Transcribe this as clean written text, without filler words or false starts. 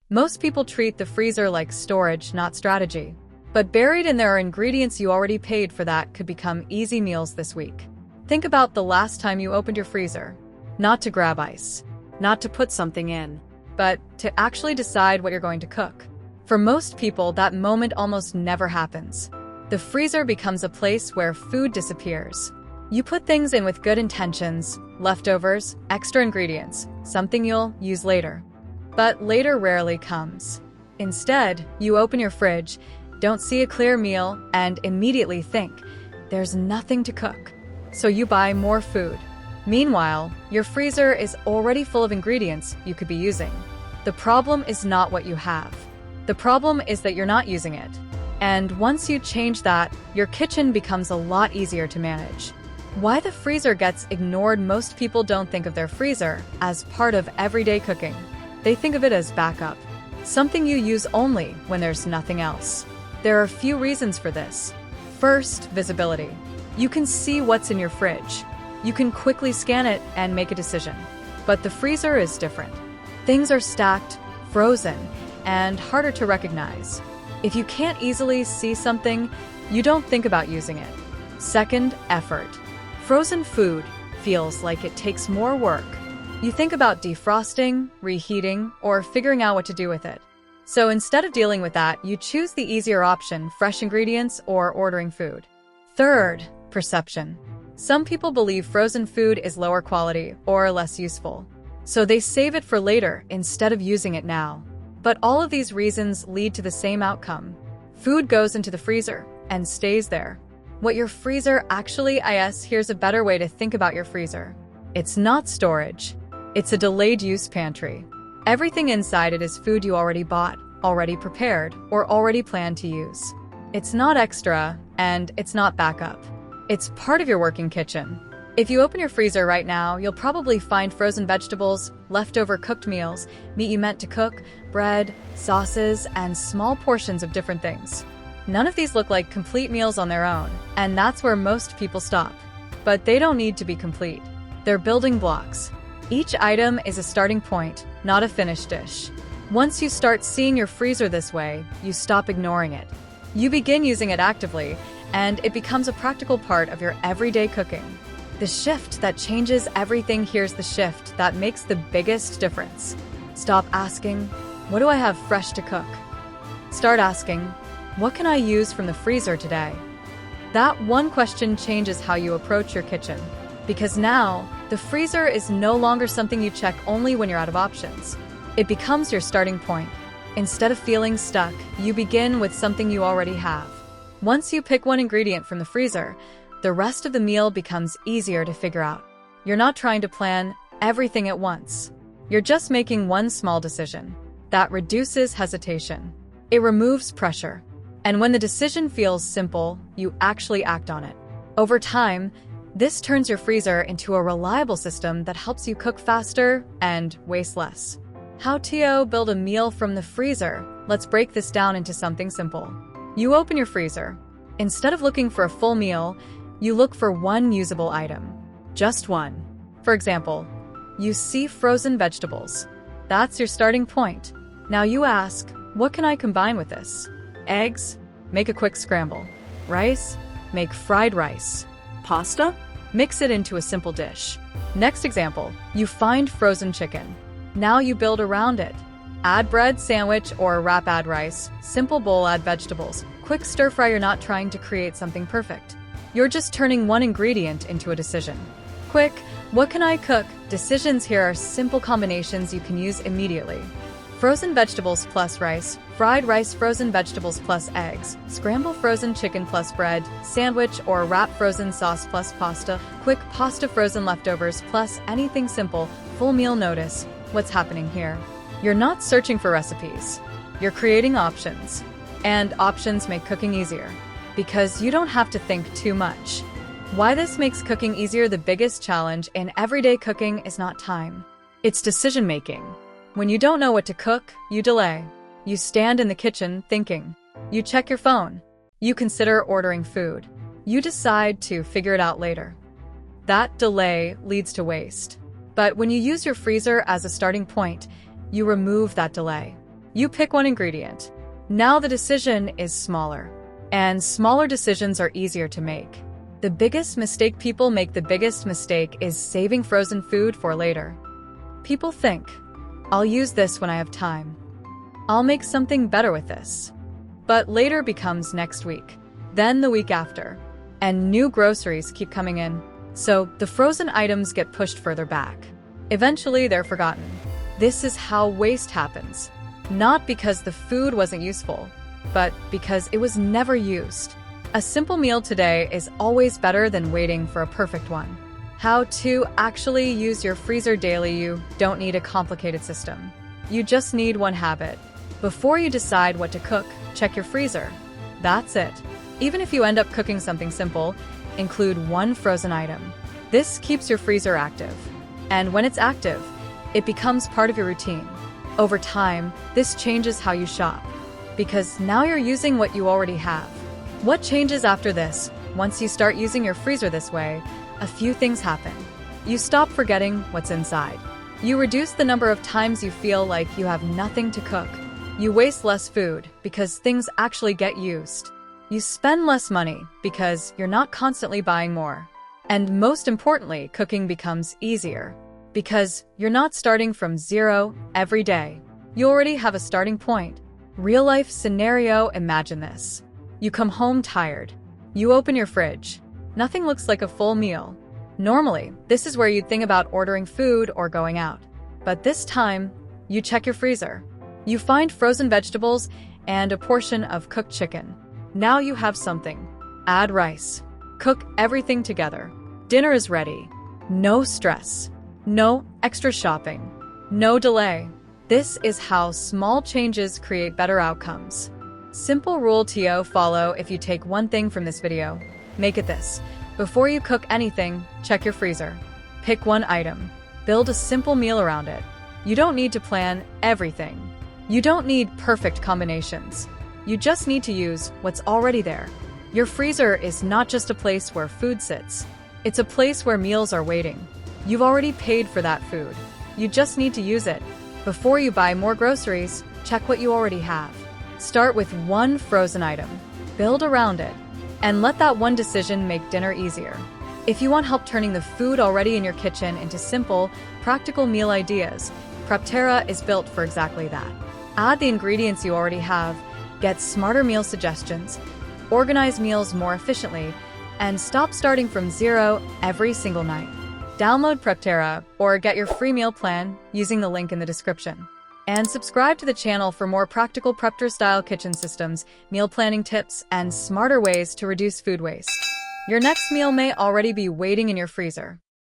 Most people treat the freezer like storage, not strategy. But buried in there are ingredients you already paid for that could become easy meals this week. Think about the last time you opened your freezer. Not to grab ice, not to put something in, but to actually decide what you're going to cook. For most people, that moment almost never happens. The freezer becomes a place where food disappears. You put things in with good intentions, leftovers, extra ingredients, something you'll use later. But later rarely comes. Instead, you open your fridge, don't see a clear meal, and immediately think, there's nothing to cook. So you buy more food. Meanwhile, your freezer is already full of ingredients you could be using. The problem is not what you have. The problem is that you're not using it. And once you change that, your kitchen becomes a lot easier to manage. Why the freezer gets ignored: most people don't think of their freezer as part of everyday cooking. They think of it as backup, something you use only when there's nothing else. There are a few reasons for this. First, visibility. You can see what's in your fridge. You can quickly scan it and make a decision. But the freezer is different. Things are stacked, frozen, and harder to recognize. If you can't easily see something, you don't think about using it. Second, effort. Frozen food feels like it takes more work. You think about defrosting, reheating, or figuring out what to do with it. So instead of dealing with that, you choose the easier option: fresh ingredients or ordering food. Third, perception. Some people believe frozen food is lower quality or less useful, so they save it for later instead of using it now. But all of these reasons lead to the same outcome. Food goes into the freezer and stays there. What your freezer actually is, here's a better way to think about your freezer. It's not storage. It's a delayed use pantry. Everything inside it is food you already bought, already prepared, or already planned to use. It's not extra, and it's not backup. It's part of your working kitchen. If you open your freezer right now, you'll probably find frozen vegetables, leftover cooked meals, meat you meant to cook, bread, sauces, and small portions of different things. None of these look like complete meals on their own, and that's where most people stop. But they don't need to be complete. They're building blocks. Each item is a starting point, not a finished dish. Once you start seeing your freezer this way, you stop ignoring it. You begin using it actively, and it becomes a practical part of your everyday cooking. The shift that changes everything. Here's the shift that makes the biggest difference. Stop asking, what do I have fresh to cook? Start asking, what can I use from the freezer today? That one question changes how you approach your kitchen. Because now, the freezer is no longer something you check only when you're out of options. It becomes your starting point. Instead of feeling stuck, you begin with something you already have. Once you pick one ingredient from the freezer, the rest of the meal becomes easier to figure out. You're not trying to plan everything at once. You're just making one small decision. That reduces hesitation. It removes pressure. And when the decision feels simple, you actually act on it. Over time, this turns your freezer into a reliable system that helps you cook faster and waste less. How to build a meal from the freezer? Let's break this down into something simple. You open your freezer. Instead of looking for a full meal, you look for one usable item. Just one. For example, you see frozen vegetables. That's your starting point. Now you ask, what can I combine with this? Eggs? Make a quick scramble. Rice? Make fried rice. Pasta? Mix it into a simple dish. Next example, you find frozen chicken. Now you build around it. Add bread, sandwich, or wrap. Add rice. Simple bowl. Add vegetables. Quick stir fry. You're not trying to create something perfect. You're just turning one ingredient into a decision. Quick, what can I cook? Decisions here are simple combinations you can use immediately. Frozen vegetables plus rice, fried rice, frozen vegetables plus eggs, scramble frozen chicken plus bread, sandwich or wrap, frozen sauce plus pasta, quick pasta, frozen leftovers plus anything simple, full meal. Notice what's happening here. You're not searching for recipes. You're creating options. And options make cooking easier, because you don't have to think too much. Why this makes cooking easier? The biggest challenge in everyday cooking is not time. It's decision-making. When you don't know what to cook, you delay. You stand in the kitchen thinking. You check your phone. You consider ordering food. You decide to figure it out later. That delay leads to waste. But when you use your freezer as a starting point, you remove that delay. You pick one ingredient. Now the decision is smaller. And smaller decisions are easier to make. The biggest mistake people make is saving frozen food for later. People think, I'll use this when I have time. I'll make something better with this. But later becomes next week, then the week after, and new groceries keep coming in. So the frozen items get pushed further back. Eventually, they're forgotten. This is how waste happens. Not because the food wasn't useful, but because it was never used. A simple meal today is always better than waiting for a perfect one. How to actually use your freezer daily. You don't need a complicated system. You just need one habit. Before you decide what to cook, check your freezer. That's it. Even if you end up cooking something simple, include one frozen item. This keeps your freezer active. And when it's active, it becomes part of your routine. Over time, this changes how you shop, because now you're using what you already have. What changes after this? Once you start using your freezer this way, a few things happen. You stop forgetting what's inside. You reduce the number of times you feel like you have nothing to cook. You waste less food because things actually get used. You spend less money because you're not constantly buying more. And most importantly, cooking becomes easier because you're not starting from zero every day. You already have a starting point. Real life scenario, imagine this. You come home tired. You open your fridge. Nothing looks like a full meal. Normally, this is where you'd think about ordering food or going out. But this time, you check your freezer. You find frozen vegetables and a portion of cooked chicken. Now you have something. Add rice. Cook everything together. Dinner is ready. No stress. No extra shopping. No delay. This is how small changes create better outcomes. Simple rule to follow if you take one thing from this video. Make it this. Before you cook anything, check your freezer. Pick one item. Build a simple meal around it. You don't need to plan everything. You don't need perfect combinations. You just need to use what's already there. Your freezer is not just a place where food sits. It's a place where meals are waiting. You've already paid for that food. You just need to use it. Before you buy more groceries, check what you already have. Start with one frozen item. Build around it. And let that one decision make dinner easier. If you want help turning the food already in your kitchen into simple, practical meal ideas, Prepterra is built for exactly that. Add the ingredients you already have, get smarter meal suggestions, organize meals more efficiently, and stop starting from zero every single night. Download Prepterra or get your free meal plan using the link in the description. And subscribe to the channel for more practical Prepter-style kitchen systems, meal planning tips, and smarter ways to reduce food waste. Your next meal may already be waiting in your freezer.